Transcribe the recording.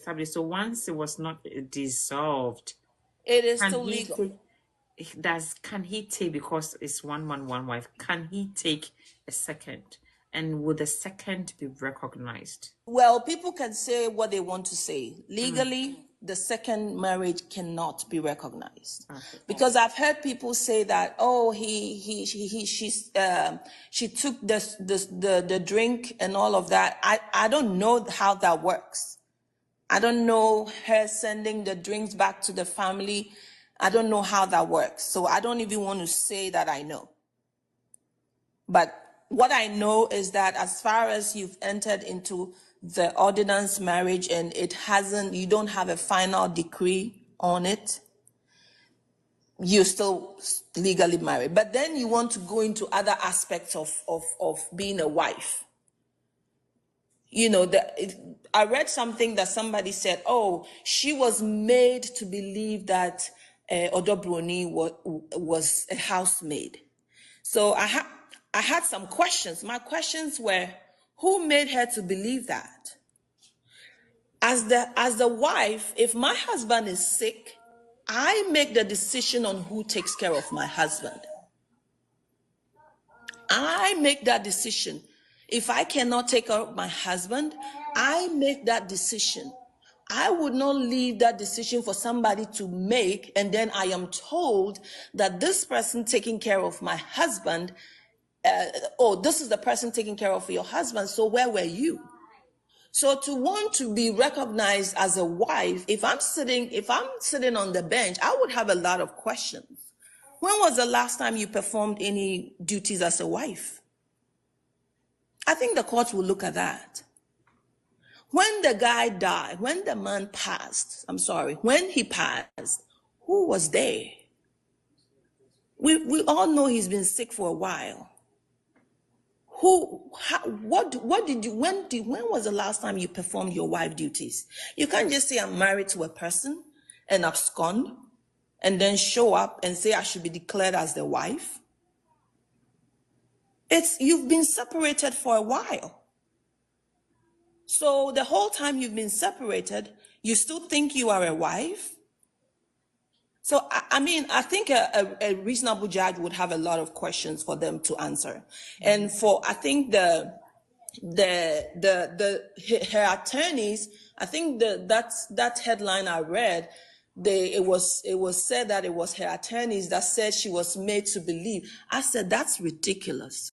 established. So once it was not dissolved, it is can still he legal. can he take, because it's one man, one wife, can he take a second? And would the second be recognized? Well, people can say what they want to say. Legally, the second marriage cannot be recognized. Okay. Because I've heard people say that, oh, she took the drink and all of that. I don't know how that works. I don't know her sending the drinks back to the family. I don't know how that works. So I don't even want to say that I know. But what I know is that as far as you've entered into the ordinance marriage and you don't have a final decree on it, you're still legally married. But then you want to go into other aspects of being a wife. You know, I read something that somebody said, oh, she was made to believe that Odo Broni was a housemaid. So I had some questions. My questions were, who made her to believe that? As the wife, if my husband is sick, I make the decision on who takes care of my husband. I make that decision. If I cannot take care of my husband, I make that decision. I would not leave that decision for somebody to make, and then I am told that this person taking care of my husband, this is the person taking care of your husband, so where were you? So to want to be recognized as a wife, if I'm sitting on the bench, I would have a lot of questions. When was the last time you performed any duties as a wife? I think the court will look at that. When the guy died, when the man passed, when he passed, who was there? We all know he's been sick for a while. When was the last time you performed your wife duties? You can't just say I'm married to a person and abscond and then show up and say I should be declared as the wife. You've been separated for a while. So the whole time you've been separated, you still think you are a wife? So, I think a reasonable judge would have a lot of questions for them to answer. And I think her attorneys, I think that headline I read, it was said that it was her attorneys that said she was made to believe. I said, that's ridiculous.